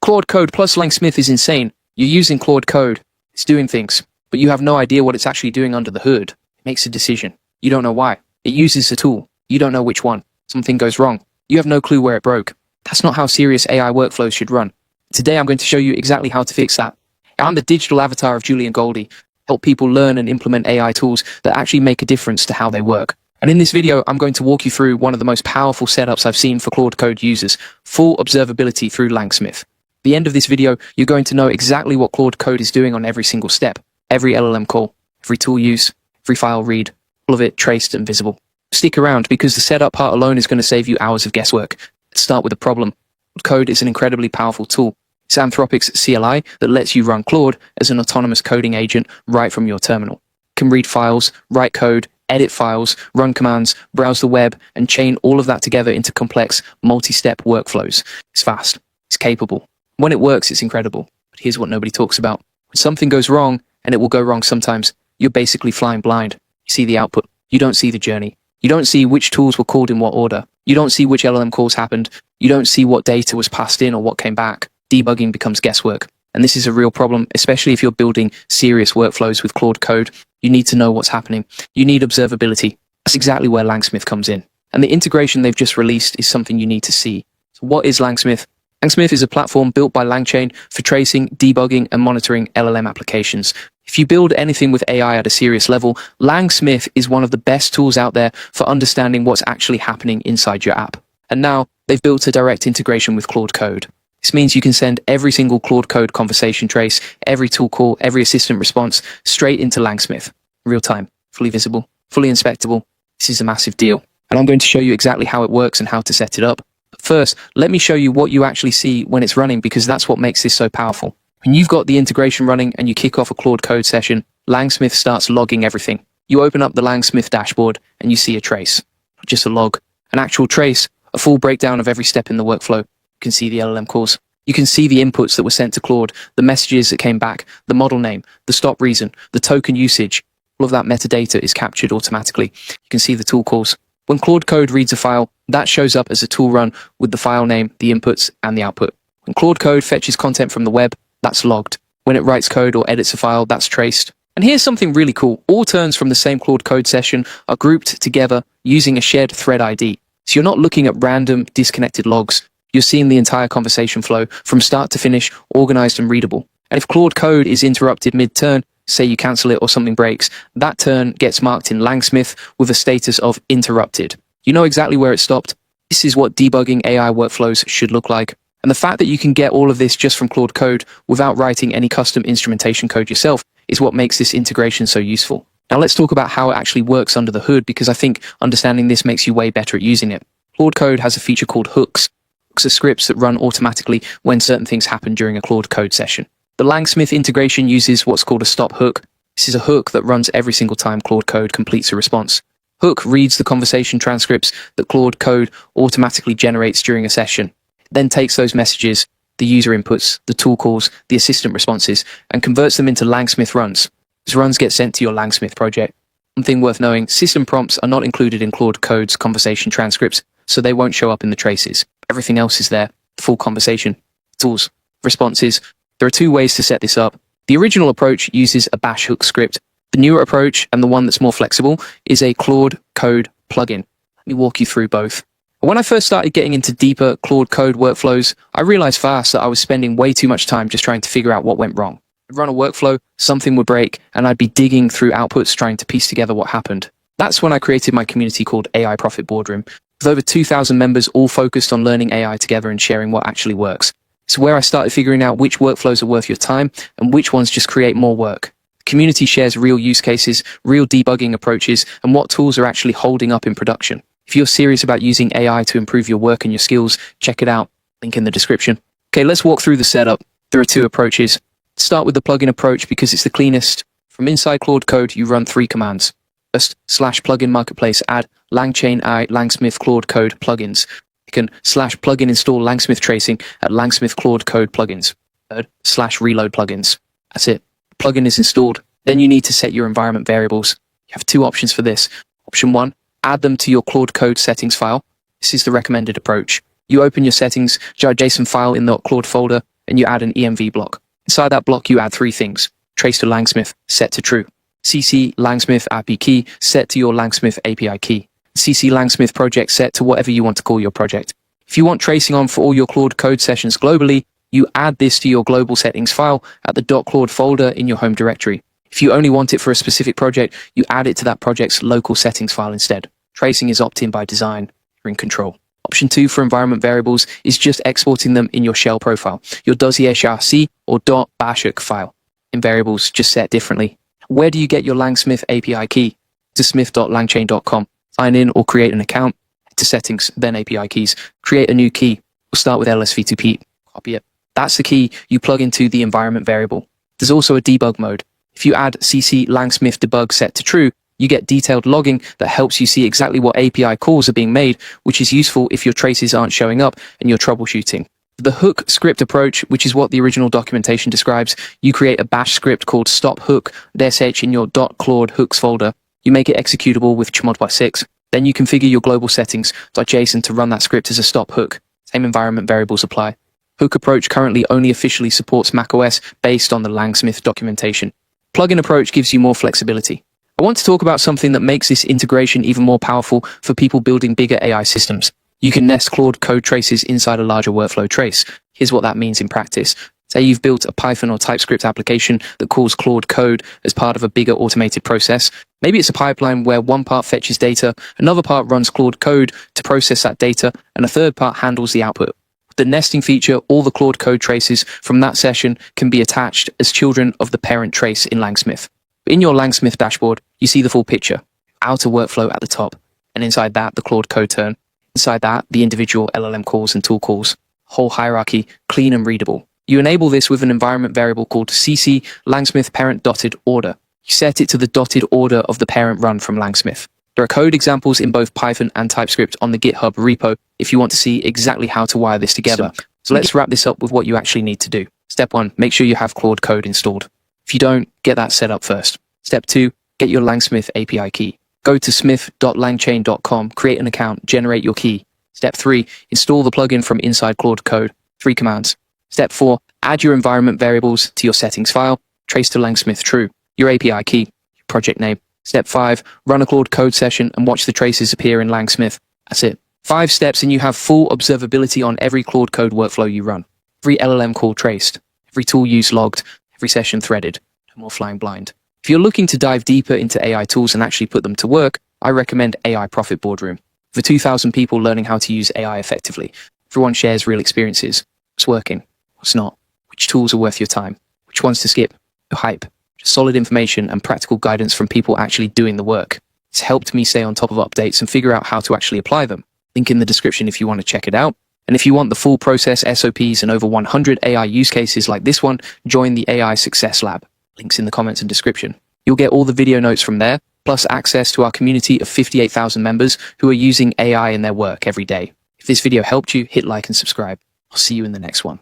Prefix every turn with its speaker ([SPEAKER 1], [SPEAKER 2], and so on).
[SPEAKER 1] Claude Code plus LangSmith is insane. You're using Claude Code. It's doing things, but you have no idea what it's actually doing under the hood. It makes a decision. You don't know why. It uses a tool. You don't know which one. Something goes wrong. You have no clue where it broke. That's not how serious AI workflows should run. Today, I'm going to show you exactly how to fix that. I'm the digital avatar of Julian Goldie. Help people learn and implement AI tools that actually make a difference to how they work. And in this video, I'm going to walk you through one of the most powerful setups I've seen for Claude Code users, full observability through LangSmith. At the end of this video, you're going to know exactly what Claude Code is doing on every single step, every LLM call, every tool use, every file read, all of it traced and visible. Stick around because the setup part alone is going to save you hours of guesswork. Let's start with the problem. Claude Code is an incredibly powerful tool. It's Anthropic's CLI that lets you run Claude as an autonomous coding agent right from your terminal. It can read files, write code, edit files, run commands, browse the web, and chain all of that together into complex, multi-step workflows. It's fast. It's capable. When it works, it's incredible. But here's what nobody talks about. When something goes wrong, and it will go wrong sometimes, you're basically flying blind. You see the output. You don't see the journey. You don't see which tools were called in what order. You don't see which LLM calls happened. You don't see what data was passed in or what came back. Debugging becomes guesswork. And this is a real problem, especially if you're building serious workflows with Claude Code. You need to know what's happening. You need observability. That's exactly where LangSmith comes in. And the integration they've just released is something you need to see. So what is LangSmith? LangSmith is a platform built by LangChain for tracing, debugging, and monitoring LLM applications. If you build anything with AI at a serious level, LangSmith is one of the best tools out there for understanding what's actually happening inside your app. And now they've built a direct integration with Claude Code. This means you can send every single Claude Code conversation trace, every tool call, every assistant response straight into LangSmith. Real time, fully visible, fully inspectable. This is a massive deal. And I'm going to show you exactly how it works and how to set it up. But first, let me show you what you actually see when it's running, because that's what makes this so powerful. When you've got the integration running and you kick off a Claude Code session, LangSmith starts logging everything. You open up the LangSmith dashboard and you see a trace. Not just a log, an actual trace, a full breakdown of every step in the workflow. You can see the LLM calls. You can see the inputs that were sent to Claude, the messages that came back, the model name, the stop reason, the token usage. All of that metadata is captured automatically. You can see the tool calls. When Claude Code reads a file, that shows up as a tool run with the file name, the inputs, and the output. When Claude Code fetches content from the web, that's logged. When it writes code or edits a file, that's traced. And here's something really cool. All turns from the same Claude Code session are grouped together using a shared thread ID. So you're not looking at random, disconnected logs. You're seeing the entire conversation flow from start to finish, organized and readable. And if Claude Code is interrupted mid-turn, say you cancel it or something breaks, that turn gets marked in LangSmith with a status of interrupted. You know exactly where it stopped. This is what debugging AI workflows should look like. And the fact that you can get all of this just from Claude Code without writing any custom instrumentation code yourself is what makes this integration so useful. Now let's talk about how it actually works under the hood, because I think understanding this makes you way better at using it. Claude Code has a feature called hooks. Hooks are scripts that run automatically when certain things happen during a Claude Code session. The LangSmith integration uses what's called a stop hook. This is a hook that runs every single time Claude Code completes a response. Hook reads the conversation transcripts that Claude Code automatically generates during a session. Then takes those messages, the user inputs, the tool calls, the assistant responses, and converts them into LangSmith runs. Those runs get sent to your LangSmith project. One thing worth knowing, system prompts are not included in Claude Code's conversation transcripts, so they won't show up in the traces. Everything else is there, the full conversation, tools, responses. There are two ways to set this up. The original approach uses a bash hook script. The newer approach, and the one that's more flexible, is a Claude Code plugin. Let me walk you through both. When I first started getting into deeper Claude Code workflows, I realized fast that I was spending way too much time just trying to figure out what went wrong. I'd run a workflow, something would break, and I'd be digging through outputs trying to piece together what happened. That's when I created my community called AI Profit Boardroom, with over 2,000 members all focused on learning AI together and sharing what actually works. It's where I started figuring out which workflows are worth your time and which ones just create more work. The community shares real use cases, real debugging approaches, and what tools are actually holding up in production. If you're serious about using AI to improve your work and your skills, check it out. Link in the description. Okay, let's walk through the setup. There are two approaches. Start with the plugin approach because it's the cleanest. From inside Claude Code, you run 3 commands. First, /plugin marketplace add LangChain AI LangSmith Claude Code plugins. You can /plugin install LangSmith tracing at LangSmith Claude Code plugins. Third, /reload plugins. That's it. The plugin is installed. Then you need to set your environment variables. You have 2 options for this. Option 1, add them to your Claude Code settings file. This is the recommended approach. You open your settings JSON file in the Claude folder, and you add an env block. Inside that block, you add three things. Trace to LangSmith, set to true. CC LangSmith API key, set to your LangSmith API key. CC LangSmith project set to whatever you want to call your project. If you want tracing on for all your Claude Code sessions globally, you add this to your global settings file at the .claude folder in your home directory. If you only want it for a specific project, you add it to that project's local settings file instead. Tracing is opt-in by design. You're in control. Option 2 for environment variables is just exporting them in your shell profile, your .yashrc or .bashuk file. In variables, just set differently. Where do you get your LangSmith API key? To smith.langchain.com. Sign in or create an account. To settings, then API keys. Create a new key. We'll start with LSV2P. Copy it. That's the key you plug into the environment variable. There's also a debug mode. If you add CC LangSmith debug set to true, you get detailed logging that helps you see exactly what API calls are being made, which is useful if your traces aren't showing up and you're troubleshooting. The hook script approach, which is what the original documentation describes, you create a bash script called stophook.sh in your .claude hooks folder. You make it executable with chmod/6. Then you configure your global settings.json to run that script as a stop hook. Same environment variables apply. Hook approach currently only officially supports macOS based on the LangSmith documentation. Plugin approach gives you more flexibility. I want to talk about something that makes this integration even more powerful for people building bigger AI systems. You can nest Claude Code traces inside a larger workflow trace. Here's what that means in practice. Say you've built a Python or TypeScript application that calls Claude Code as part of a bigger automated process. Maybe it's a pipeline where one part fetches data, another part runs Claude Code to process that data, and a third part handles the output. With the nesting feature, all the Claude Code traces from that session can be attached as children of the parent trace in LangSmith. In your LangSmith dashboard, you see the full picture. Outer workflow at the top, and inside that, the Claude Code turn. Inside that, the individual LLM calls and tool calls. Whole hierarchy, clean and readable. You enable this with an environment variable called CC LangSmith parent dotted order. You set it to the dotted order of the parent run from LangSmith. There are code examples in both Python and TypeScript on the GitHub repo if you want to see exactly how to wire this together. So let's wrap this up with what you actually need to do. Step 1, make sure you have Claude Code installed. If you don't, get that set up first. Step 2, get your LangSmith API key. Go to smith.langchain.com, create an account, generate your key. Step 3, install the plugin from inside Claude Code. 3 commands. Step 4, add your environment variables to your settings file. Trace to LangSmith true. Your API key, your project name. Step 5, run a Claude Code session and watch the traces appear in LangSmith. That's it. 5 steps and you have full observability on every Claude Code workflow you run. Every LLM call traced. Every tool used logged. Every session threaded. No more flying blind. If you're looking to dive deeper into AI tools and actually put them to work, I recommend AI Profit Boardroom. For 2,000 people learning how to use AI effectively, everyone shares real experiences. What's working? What's not? Which tools are worth your time? Which ones to skip? No hype. Just solid information and practical guidance from people actually doing the work. It's helped me stay on top of updates and figure out how to actually apply them. Link in the description if you want to check it out. And if you want the full process, SOPs, and over 100 AI use cases like this one, join the AI Success Lab. Links in the comments and description. You'll get all the video notes from there, plus access to our community of 58,000 members who are using AI in their work every day. If this video helped you, hit like and subscribe. I'll see you in the next one.